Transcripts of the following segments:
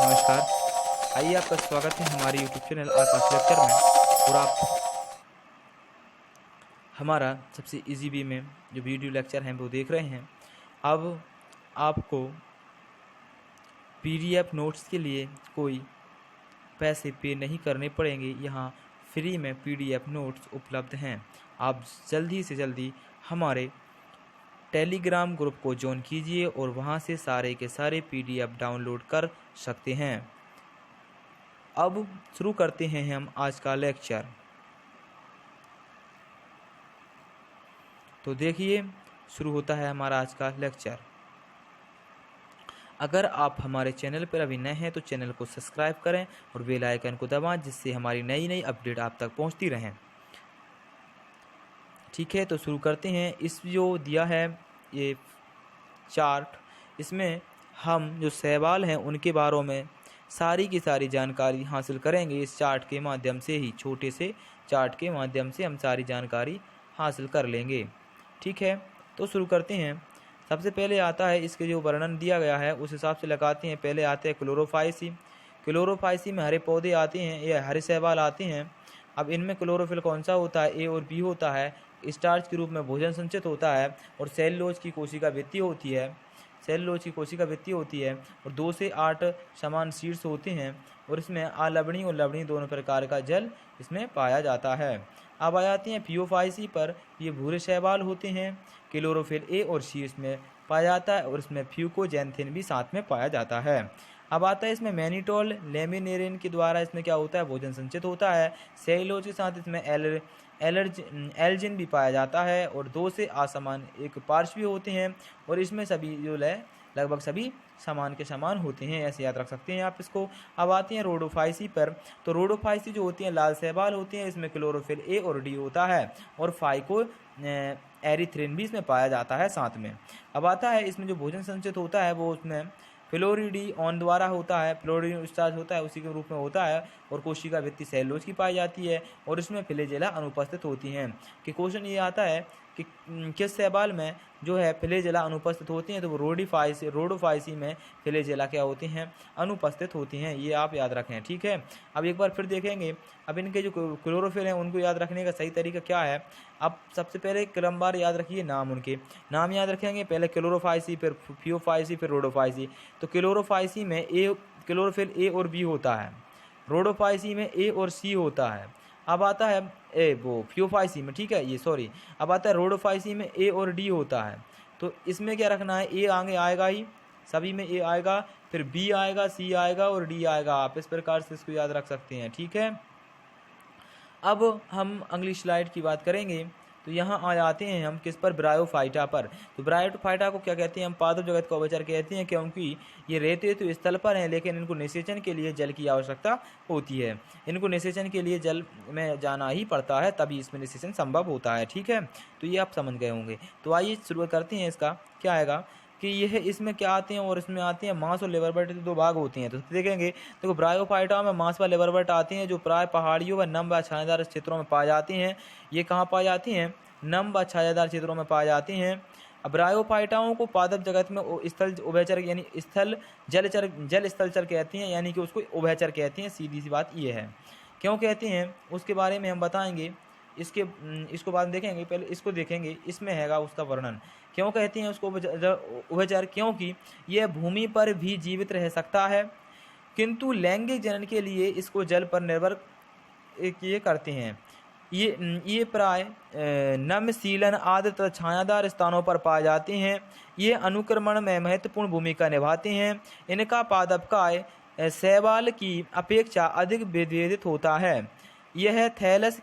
नमस्कार। आइए आपका स्वागत है हमारे यूट्यूब चैनल आकाश लेक्चर में। और आप हमारा सबसे इजी वे में जो वीडियो लेक्चर हैं वो देख रहे हैं। अब आपको पीडीएफ नोट्स के लिए कोई पैसे पे नहीं करने पड़ेंगे। यहाँ फ्री में पीडीएफ नोट्स उपलब्ध हैं। आप जल्दी से जल्दी हमारे टेलीग्राम ग्रुप को ज्वाइन कीजिए और वहाँ से सारे के सारे पीडीएफ डाउनलोड कर सकते हैं। अब शुरू करते हैं हम आज का लेक्चर। तो देखिए, शुरू होता है हमारा आज का लेक्चर। अगर आप हमारे चैनल पर अभी नए हैं तो चैनल को सब्सक्राइब करें और बेल आइकन को दबाएं, जिससे हमारी नई नई अपडेट आप तक पहुंचती रहें। ठीक है, तो शुरू करते हैं। इस जो दिया है ये चार्ट, इसमें हम जो सवाल हैं उनके बारे में सारी की सारी जानकारी हासिल करेंगे। इस चार्ट के माध्यम से ही, छोटे से चार्ट के माध्यम से हम सारी जानकारी हासिल कर लेंगे। ठीक है, तो शुरू करते हैं। सबसे पहले आता है, इसके जो वर्णन दिया गया है उस हिसाब से लगाते हैं। पहले आते हैं क्लोरोफाइसी। क्लोरोफाइसी में हरे पौधे आते हैं या हरे शैवाल आते हैं। अब इनमें क्लोरोफिल कौन सा होता है? ए और बी होता है। स्टार्च के रूप में भोजन संचित होता है और सेलुलोज की कोशिका वृत्ति होती है। सेलुलोज की कोशिका वृत्ति होती है और 2 से 8 समान शीर्ष होते हैं और इसमें अलवणीय और लवणीय दोनों प्रकार का जल इसमें पाया जाता है। अब आ जाते हैं पियोफाइसी पर। ये भूरे शैवाल होते हैं। क्लोरोफिल ए और सी इसमें पाया जाता है और इसमें फ्यूकोजैंथिन भी साथ में पाया जाता है। अब आता है इसमें मैनिटोल लेमिनेरिन के द्वारा इसमें क्या होता है? भोजन संचित होता है। सेलुलोज के साथ इसमें एल्जिन भी पाया जाता है और 2 से असमान एक पार्श्वी होते हैं और इसमें सभी जो लगभग सभी समान के समान होते हैं। ऐसे याद रख सकते हैं आप इसको। अब आते हैं रोडोफाइसी पर। तो रोडोफाइसी जो होती हैं लाल शैवाल होती हैं। इसमें क्लोरोफिल ए और डी होता है और फाइको एरिथ्रिन भी इसमें पाया जाता है साथ में। अब आता है इसमें जो भोजन संचित होता है वो उसमें फ्लोरिडी ऑन द्वारा होता है। फ्लोरिडी स्टार्च होता है, उसी के रूप में होता है और कोशिका वृत्ति सेलुलोज की पाई जाती है और इसमें फ्लैजेला अनुपस्थित होती हैं। कि क्वेश्चन ये आता है कि किस शैवाल में जो है फ्लैजेला अनुपस्थित होती हैं? तो वो रोडोफाइसी में फ्लैजेला क्या होती हैं? अनुपस्थित होती हैं। ये आप याद रखें। ठीक है, अब एक बार फिर देखेंगे। अब इनके जो क्लोरोफिल हैं उनको याद रखने का सही तरीका क्या है? अब सबसे पहले क्रमवार याद रखिए, उनके नाम याद रखेंगे। पहले क्लोरोफाइसी, फिर फियोफाइसी, फिर रोडोफाइसी। तो क्लोरोफाइसी में क्लोरोफिल ए और बी होता है। रोडोफाइसी में ए और सी होता है। अब आता है फियोफाइसी में, ठीक है, ये सॉरी, अब आता है रोडोफाइसी में ए और डी होता है। तो इसमें क्या रखना है? ए आगे आएगा ही, सभी में ए आएगा, फिर बी आएगा, सी आएगा और डी आएगा। आप इस प्रकार से इसको याद रख सकते हैं। ठीक है, अब हम अगली स्लाइड की बात करेंगे। तो यहाँ आ जाते हैं हम किस पर? ब्रायोफाइटा पर। तो ब्रायोफाइटा को क्या कहते हैं? हम पादप जगत का उभयचर कहते हैं, क्योंकि ये रहते तो स्थल पर हैं लेकिन इनको निषेचन के लिए जल की आवश्यकता होती है। इनको निषेचन के लिए जल में जाना ही पड़ता है, तभी इसमें निषेचन संभव होता है। ठीक है, तो ये आप समझ गए होंगे। तो आइए शुरुआत करते हैं। इसका क्या आएगा कि यह इसमें क्या आते हैं और इसमें आते हैं मांस और लिवरवर्ट, 2 भाग होती हैं। तो देखेंगे, देखो ब्रायोफाइटा में मांस व लिवरवर्ट आते हैं जो प्राय पहाड़ियों व नम व छायादार क्षेत्रों में पाए जाते हैं। ये कहाँ पाए जाती हैं? नम व छायादार क्षेत्रों में पाए जाते हैं। अब ब्रायोफाइटाओं को पादप जगत में स्थल उभयचर यानी स्थल जल स्थलचर कहते हैं, यानी कि उसको उभयचर कहते हैं। सीधी सी बात ये है। क्यों कहते हैं उसके बारे में हम बताएंगे। इसको बाद में देखेंगे। पहले इसको देखेंगे, इसमें हैगा उसका वर्णन। क्यों कहते हैं उसको उभयचर? क्योंकि यह भूमि पर भी जीवित रह सकता है, किंतु लैंगिक जनन के लिए इसको जल पर निर्भर ये करते हैं। ये प्राय नमशीलन आदि तथा छायादार स्थानों पर पाए जाते हैं। ये अनुक्रमण में महत्वपूर्ण भूमिका निभाते हैं। इनका पादप काय शैवाल की अपेक्षा अधिक विभेदित होता है। यह थैलस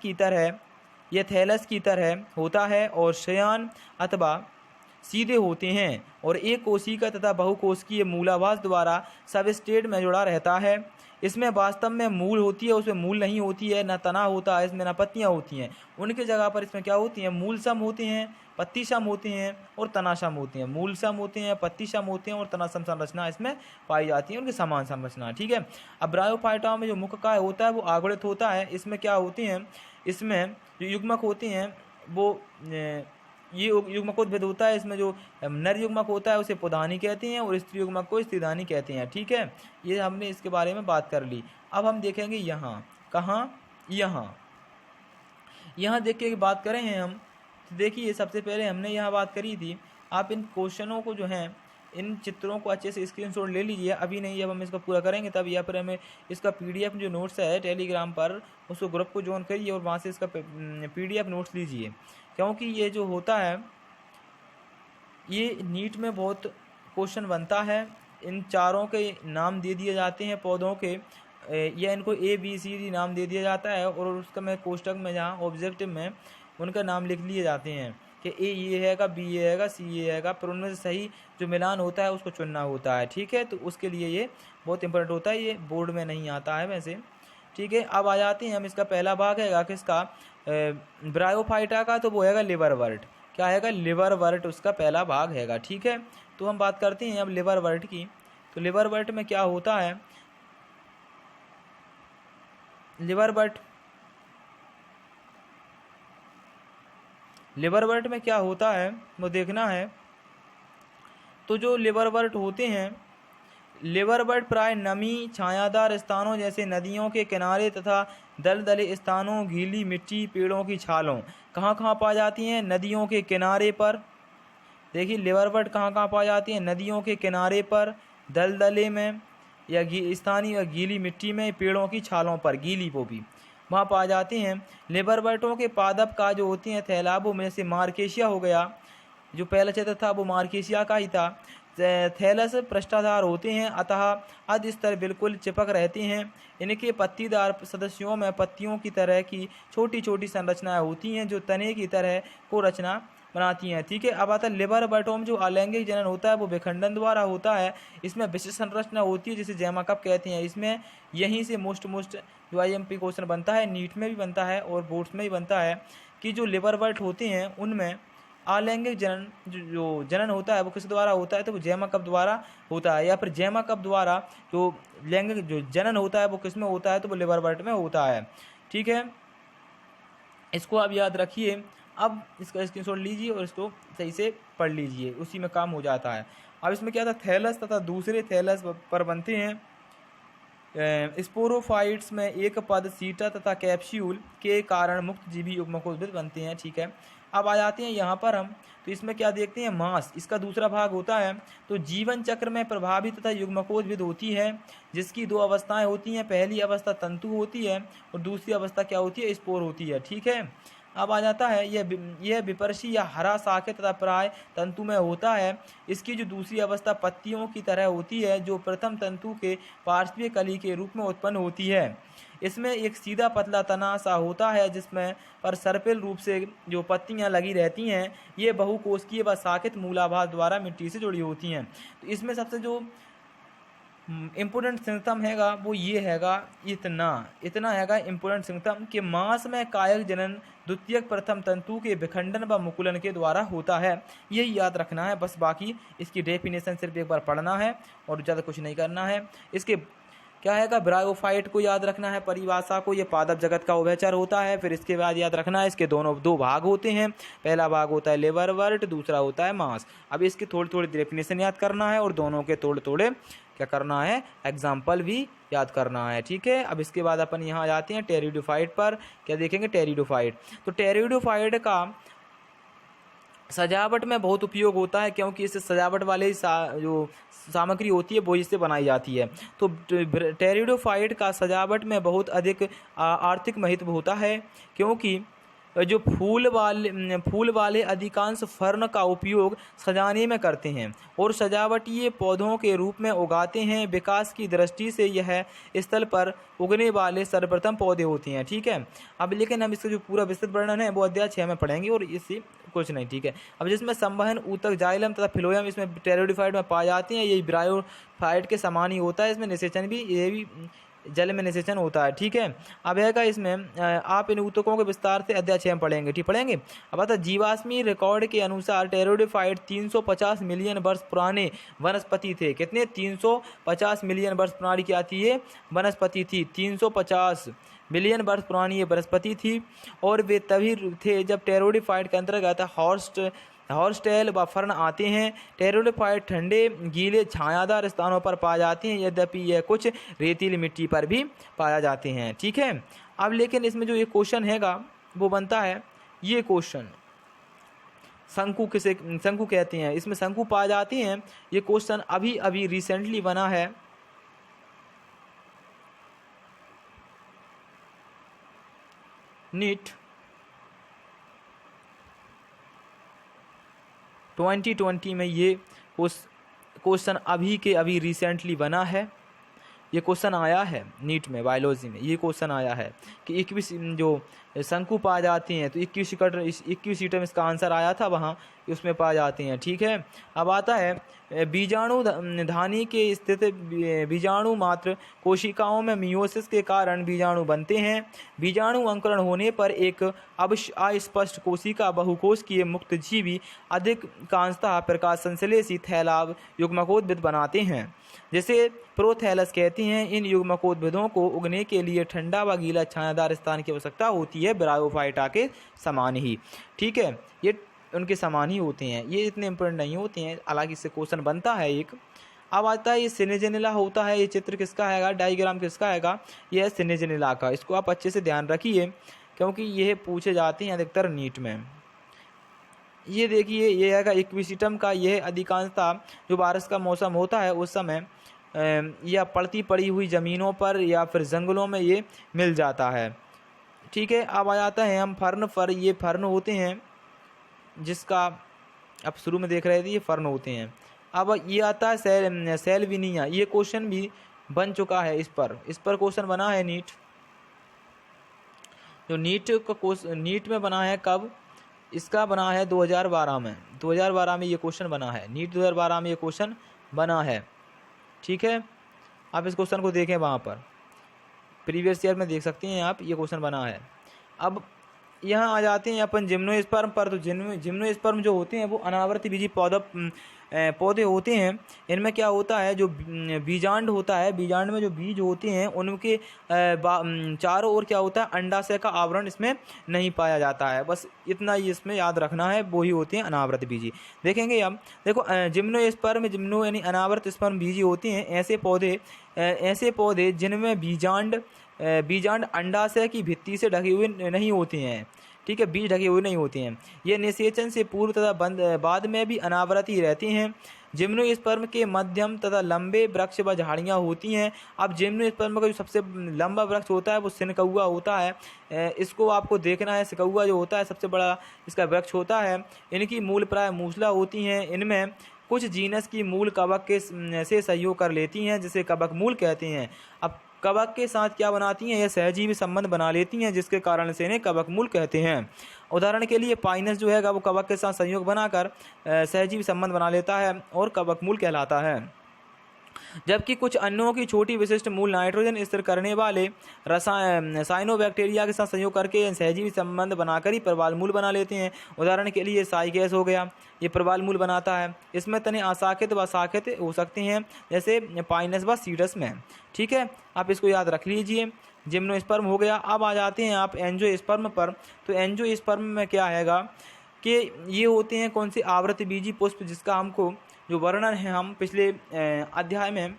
की तरह होता है और शयन अथवा सीधे होते हैं और एक कोशिका तथा बहुकोशिकीय मूलाभास द्वारा सबस्ट्रेट में जुड़ा रहता है। इसमें वास्तव में मूल होती है, उसमें मूल नहीं होती है, न तना होता है, इसमें न पत्तियाँ होती हैं। उनकी जगह पर इसमें क्या होती हैं? मूल सम होते हैं, पत्ती सम होते हैं और तना सम होते हैं। मूल सम होते हैं, पत्ती सम होते हैं और तना सम संरचना इसमें पाई जाती है, उनकी समान संरचना। ठीक है, अब ब्रायोफाइटा में जो मुख्य काय होता है वो आगुणित होता है। इसमें क्या होती हैं? इसमें जो युग्मक होते हैं वो ये युग्मकोद्भिद होता है, इसमें जो नर युग्मक होता है उसे प्रधानी कहते हैं और स्त्री युग्मक को स्त्रीधानी कहते हैं। ठीक है, ये हमने इसके बारे में बात कर ली। अब हम देखेंगे यहाँ, कहाँ, यहाँ देख के बात करें हैं हम, तो देखिए सबसे पहले हमने यहाँ बात करी थी। आप इन क्वेश्चनों को जो हैं, इन चित्रों को अच्छे से स्क्रीनशॉट ले लीजिए। अभी नहीं, जब हम इसका पूरा करेंगे तब या फिर हमें इसका पीडीएफ जो नोट्स है टेलीग्राम पर, उसको ग्रुप को ज्वाइन करिए और वहाँ से इसका पीडीएफ नोट्स लीजिए। क्योंकि ये जो होता है, ये नीट में बहुत क्वेश्चन बनता है। इन चारों के नाम दे दिए जाते हैं पौधों के, या इनको ABCD नाम दे दिया जाता है और उसका मैं कोष्टक में जहाँ ऑब्जेक्टिव में उनका नाम लिख लिए जाते हैं कि A ये हैगा, B ये हैगा, C ये हैगा, पर उनमें से सही जो मिलान होता है उसको चुनना होता है। ठीक है, तो उसके लिए ये बहुत इंपॉर्टेंट होता है, ये बोर्ड में नहीं आता है वैसे। ठीक है, अब आ जाते हैं हम, इसका पहला भाग हैगा किसका, ब्रायोफाइटा का, तो वो हैगा लिवरवर्ट। क्या हैगा, लिवरवर्ट उसका पहला भाग हैगा। ठीक है, तो हम बात करते हैं अब लिवरवर्ट की। तो लिवरवर्ट में क्या होता है, लिवरवर्ट में क्या होता है वो देखना है। तो जो लिवरवर्ट होते हैं, लिवरवर्ट प्राय नमी छायादार स्थानों जैसे नदियों के किनारे तथा दलदले स्थानों, गीली मिट्टी, पेड़ों की छालों, कहाँ कहाँ पा जाती हैं, नदियों के किनारे पर। देखिए लिवरवर्ट कहाँ कहाँ पा जाती हैं, नदियों के किनारे पर, दलदले में, या स्थानीय या गीली मिट्टी में, पेड़ों की छालों पर, गीली वो भी वहाँ पा जाते हैं। लिवरवर्टों के पादप का जो होती हैं थैलाबों में, जैसे मार्केशिया हो गया, जो पहला क्षेत्र था वो मार्केशिया का ही था। थैलस पृष्ठाधार होते हैं, अतः अध स्तर बिल्कुल चिपक रहते हैं। इनके पत्तीदार सदस्यों में पत्तियों की तरह की छोटी छोटी संरचनाएं होती हैं जो तने की तरह को रचना बनाती हैं। ठीक है, अब आता है लिवरवर्टों में जो अलैंगिक जनन होता है वो विखंडन द्वारा होता है। इसमें विशिष्ट संरचना होती है जिसे जैमा कप कहते हैं। इसमें यहीं से मोस्ट जो IMP क्वेश्चन बनता है, नीट में भी बनता है और बोर्ड्स में भी बनता है, कि जो लिवरवर्ट होते हैं उनमें अलैंगिक जनन जो जनन होता है वो किस द्वारा होता है, तो वो जैमा कप द्वारा होता है, या फिर जैमा कप द्वारा जो लैंगिक जो जनन होता है वो किस में होता है, तो वो लिवरवर्ट में होता है। ठीक है, इसको आप याद रखिए। अब इसका स्क्रीनशॉट लीजिए और इसको सही से पढ़ लीजिए, उसी में काम हो जाता है। अब इसमें क्या था, थैलस तथा दूसरे थैलस पर बनते हैं। स्पोरोफाइट्स में एक पद सीटा तथा कैप्सूल के कारण मुक्त जीवी युग्मकोद्भिद बनते हैं। ठीक है, अब आ जाते हैं यहाँ पर हम, तो इसमें क्या देखते हैं, मांस इसका दूसरा भाग होता है। तो जीवन चक्र में प्रभावी तथा युग्मकोद्भिद होती है, जिसकी दो अवस्थाएं होती हैं। पहली अवस्था तंतु होती है और दूसरी अवस्था क्या होती है, स्पोर होती है। ठीक है, अब आ जाता है यह विपर्शी या हरा शाखे तथा प्राय तंतु में होता है। इसकी जो दूसरी अवस्था पत्तियों की तरह होती है, जो प्रथम तंतु के पार्श्वीय कली के रूप में उत्पन्न होती है। इसमें एक सीधा पतला तना सा होता है जिसमें पर सर्पिल रूप से जो पत्तियां लगी रहती हैं। ये बहुकोशिकीय व शाखित मूलाधार द्वारा मिट्टी से जुड़ी होती हैं। तो इसमें सबसे जो इम्पोर्टेंट सिम्टम हैगा वो ये हैगा, इतना हैगा इम्पोर्टेंट सिम्टम कि मांस में कायक जनन द्वितीयक प्रथम तंतु के विखंडन व मुकुलन के द्वारा होता है। यही याद रखना है बस, बाकी इसकी डेफिनेशन सिर्फ एक बार पढ़ना है और ज़्यादा कुछ नहीं करना है। इसके क्या हैगा, ब्रायोफाइट को याद रखना है, परिभाषा को, ये पादप जगत का उभयचर होता है। फिर इसके बाद याद रखना है इसके दो भाग होते हैं। पहला भाग होता है लिवरवर्ट, दूसरा होता है मांस। अब इसकी थोड़ी थोड़ी डेफिनेशन याद करना है और दोनों के थोड़े थोड़े क्या करना है, एग्जाम्पल भी याद करना है। ठीक है, अब इसके बाद अपन यहाँ जाते हैं टेरिडोफाइट पर। क्या देखेंगे, टेरिडोफाइट। तो टेरिडोफाइट का सजावट में बहुत उपयोग होता है, क्योंकि इससे सजावट वाले जो सामग्री होती है वो इससे बनाई जाती है। तो टेरिडोफाइट का सजावट में बहुत अधिक आर्थिक महत्व होता है, क्योंकि जो फूल वाले अधिकांश फर्न का उपयोग सजाने में करते हैं और सजावटीय पौधों के रूप में उगाते हैं। विकास की दृष्टि से यह स्थल पर उगने वाले सर्वप्रथम पौधे होते हैं। ठीक है, अब लेकिन हम इसका जो पूरा विस्तृत वर्णन है वो अध्याय 6 में पढ़ेंगे और इससे कुछ नहीं। ठीक है, अब जिसमें संवहन, ऊतक, जाइलम तथा फिलोयम इसमें टेरिडोफाइट में पाए जाते हैं। यही ब्रायोफाइट के समान ही होता है। इसमें निषेचन भी ये भी जल में निषेचन होता है। ठीक है, अब है इसमें आप इन ऊतकों के विस्तार से अध्याय 6 में पढ़ेंगे। ठीक पढ़ेंगे। अब आता जीवाश्मी रिकॉर्ड के अनुसार टेरोडोफाइट 350 मिलियन वर्ष पुराने वनस्पति थे। कितने? 350 मिलियन वर्ष पुरानी क्या थी? ये वनस्पति थी। 350 मिलियन वर्ष पुरानी ये वनस्पति थी और वे तभी थे जब टेरोडोफाइट के अंतर्गत हॉर्सटेल व फर्न आते हैं। टेरोडोफाइट ठंडे गीले छायादार स्थानों पर पाए जाते हैं, यद्यपि यह कुछ रेतीली मिट्टी पर भी पाया जाते हैं। ठीक है, अब लेकिन इसमें जो ये क्वेश्चन हैगा वो बनता है, ये क्वेश्चन शंकु कहते हैं, इसमें शंकु पाए जाते हैं। ये क्वेश्चन अभी अभी रिसेंटली बना है, नीट 2020 में ये क्वेश्चन अभी के अभी रिसेंटली बना है। ये क्वेश्चन आया है नीट में, बायोलॉजी में ये क्वेश्चन आया है कि 21 जो शंकु पाए जाती हैं, तो 21 सीटर में इसका आंसर आया था वहाँ, उसमें पाए जाते हैं। ठीक है, अब आता है बीजाणु धानी के स्थित बीजाणु मात्र कोशिकाओं में मियोसिस के कारण बीजाणु बनते हैं। बीजाणु अंकुरण होने पर एक अस्पष्ट कोशिका बहुकोशिकीय मुक्त जीवी अधिकांशतः प्रकाश संश्लेषी थैलाब युग्मकोद्भिद बनाते हैं, जिसे प्रोथैलस कहते हैं। इन युग्मकोद्भिदों को उगने के लिए ठंडा व गीला छायादार स्थान की आवश्यकता होती है, ब्रायोफाइटा के समान ही। ठीक है, ये उनके समान ही होते हैं, ये इतने इम्पोर्टेंट नहीं होते हैं, हालांकि इससे क्वेश्चन बनता है एक। अब आता है ये सिनेजेनिला होता है, ये चित्र किसका हैगा, डायग्राम किसका हैगा, ये है सिनेजेनिला का। इसको आप अच्छे से ध्यान रखिए क्योंकि ये पूछे जाते हैं अधिकतर नीट में। ये देखिए, ये हैगा इक्विसिटम का, यह अधिकांशतः जो बारिश का मौसम होता है उस समय या पड़ती पड़ी हुई ज़मीनों पर या फिर जंगलों में ये मिल जाता है। ठीक है, अब आ जाता है हम फर्न पर। ये फर्न होते हैं जिसका अब शुरू में देख रहे थे, ये फर्न होते हैं। अब ये आता है सेलविनिया, ये क्वेश्चन भी बन चुका है, इस पर क्वेश्चन बना है नीट, जो नीट में बना है। कब इसका बना है? 2012 में। 2012 में ये क्वेश्चन बना है, नीट 2012 में ये क्वेश्चन बना है। ठीक है, आप इस क्वेश्चन को देखें, वहाँ पर प्रीवियस ईयर में देख सकते हैं आप, ये क्वेश्चन बना है। अब यहाँ आ जाते हैं अपन जिम्नोस्पर्म पर। तो जिम्नोस्पर्म जो होते हैं वो अनावृत बीजी पौधे होते हैं। इनमें क्या होता है, जो बीजांड होता है, बीजांड में जो बीज होते हैं उनके चारों ओर क्या होता है, अंडाशय का आवरण इसमें नहीं पाया जाता है। बस इतना ही इसमें याद रखना है, वो ही होते हैं अनावृत बीजी। देखेंगे अब, देखो जिम्नोस्पर्म, जिम्नो यानी अनावृत स्पर्म बीजी होते हैं ऐसे पौधे जिनमें बीजांड अंडाशय की भित्ति से ढके हुए नहीं होते हैं। ठीक है, बीज ढके हुए नहीं होते हैं। ये निषेचन से पूर्व तथा बाद में भी अनावृत ही रहते हैं। जिम्नोस्पर्म के मध्यम तथा लंबे वृक्ष व झाड़ियाँ होती हैं। अब जिम्नोस्पर्म का जो सबसे लंबा वृक्ष होता है वो सिनकौआ होता है। इसको आपको देखना है, सिनकौआ जो होता है सबसे बड़ा इसका वृक्ष होता है। इनकी मूल प्राय मूसला होती हैं। इनमें कुछ जीनस की मूल कवक से सहयोग कर लेती हैं, जिसे कवक मूल कहते हैं। अब कवक के साथ क्या बनाती हैं, यह सहजीवी संबंध बना लेती हैं, जिसके कारण से इन्हें कवक मूल कहते हैं। उदाहरण के लिए पाइनस जो है वो कवक के साथ संयोग बनाकर सहजीवी संबंध बना लेता है और कवक मूल कहलाता है। जबकि कुछ अन्यों की छोटी विशिष्ट मूल नाइट्रोजन स्थिर करने वाले साइनोबैक्टीरिया के साथ संयोग करके सहजीवी संबंध बनाकर ही प्रवाल मूल बना लेते हैं। उदाहरण के लिए साइगैस हो गया, ये प्रवाल मूल बनाता है। इसमें तने अशाखित व शाखित हो सकते हैं, जैसे पाइनस व सीडस में। ठीक है, आप इसको याद रख लीजिए। जिम्नोस्पर्म हो गया। अब आ जाते हैं आप एंजियोस्पर्म पर। तो एंजियोस्पर्म में क्या हैगा कि ये होते हैं कौन से, आवृत बीजी पुष्प, जिसका हमको जो वर्णन है हम पिछले अध्याय में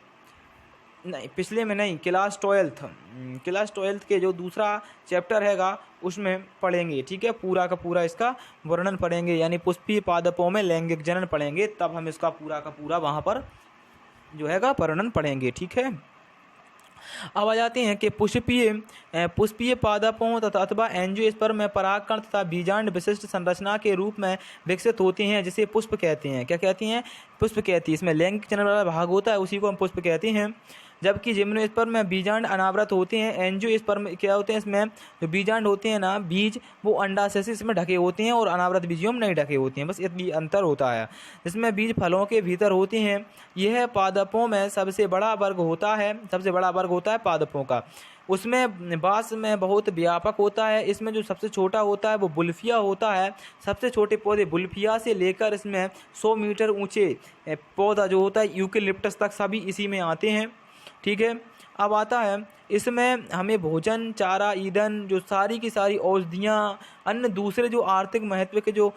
नहीं, पिछले में नहीं, क्लास 12th के जो दूसरा चैप्टर हैगा उसमें पढ़ेंगे। ठीक है, पूरा का पूरा इसका वर्णन पढ़ेंगे, यानी पुष्पीय पादपों में लैंगिक जनन पढ़ेंगे, तब हम इसका पूरा का पूरा वहाँ पर जो हैगा वर्णन पढ़ेंगे। ठीक है, अब आ जाते हैं कि पुष्पीय पादपों तथा अथवा एंजियोस्पर्म में परागकण तथा बीजांड विशिष्ट संरचना के रूप में विकसित होते हैं, जिसे पुष्प कहते हैं। क्या कहती हैं? पुष्प कहती है। इसमें लैंगिक जनन वाला भाग होता है, उसी को हम पुष्प कहते हैं। जबकि जिम्नोस्पर्म में बीजांड अनावृत होते हैं। एंजियोस्पर्म क्या होते हैं, इसमें जो बीजांड होते हैं ना बीज, वो अंडाशय से इसमें ढके होते हैं और अनावृत बीजों में नहीं ढके होते हैं, बस इतनी अंतर होता है। इसमें बीज फलों के भीतर होते हैं। यह पादपों में सबसे बड़ा वर्ग होता है, सबसे बड़ा वर्ग होता है पादपों का। उसमें बांस में बहुत व्यापक होता है। इसमें जो सबसे छोटा होता है वो बुल्फिया होता है। सबसे छोटे पौधे बुल्फिया से लेकर इसमें 100 मीटर ऊंचे पौधा जो होता है यूकेलिप्टस तक सभी इसी में आते हैं। ठीक है, अब आता है इसमें हमें भोजन, चारा, ईंधन, जो सारी की सारी औषधियाँ, अन्य दूसरे जो आर्थिक महत्व के जो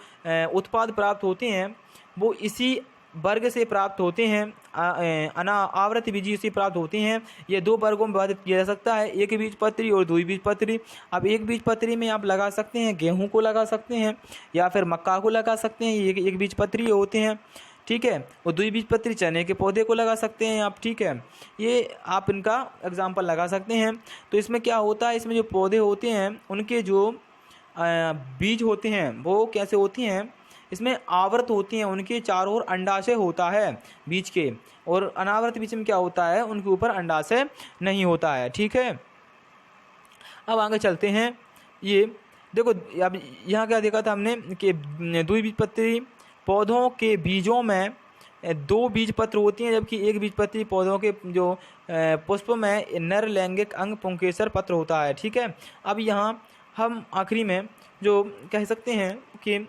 उत्पाद प्राप्त होते हैं वो इसी वर्ग से प्राप्त होते हैं, आवृत बीजी से प्राप्त होते हैं। ये दो वर्गों में विभाजित किया जा सकता है, एक बीजपत्री और द्विबीजपत्री। अब एक बीजपत्री में आप लगा सकते हैं गेहूं को लगा सकते हैं या फिर मक्का को लगा सकते हैं, ये एक बीजपत्री होते हैं। ठीक है, और द्विबीजपत्री चने के पौधे को लगा सकते हैं आप। ठीक है, ये आप इनका एग्जाम्पल लगा सकते हैं। तो इसमें क्या होता है, इसमें जो पौधे होते हैं उनके जो बीज होते हैं वो कैसे होते हैं, इसमें आवृत होती हैं, उनके चारों ओर अंडाशय होता है बीज के, और अनावृत बीज में क्या होता है, उनके ऊपर अंडाशय नहीं होता है। ठीक है, अब आगे चलते हैं। ये देखो अब यहाँ क्या देखा था हमने कि द्विबीजपत्री पौधों के बीजों में 2 बीजपत्र होती हैं, जबकि एक बीजपत्री पौधों के जो पुष्प में नर लैंगिक अंग पुंकेसर पत्र होता है। ठीक है, अब यहाँ हम आखिरी में जो कह सकते हैं कि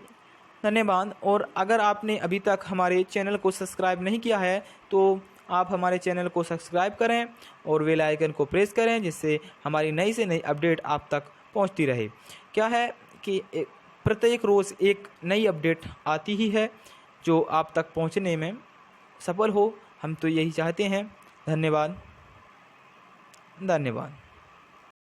धन्यवाद। और अगर आपने अभी तक हमारे चैनल को सब्सक्राइब नहीं किया है तो आप हमारे चैनल को सब्सक्राइब करें और बेल आइकन को प्रेस करें, जिससे हमारी नई से नई अपडेट आप तक पहुंचती रहे। क्या है कि प्रत्येक रोज़ एक नई अपडेट आती ही है जो आप तक पहुंचने में सफल हो, हम तो यही चाहते हैं। धन्यवाद।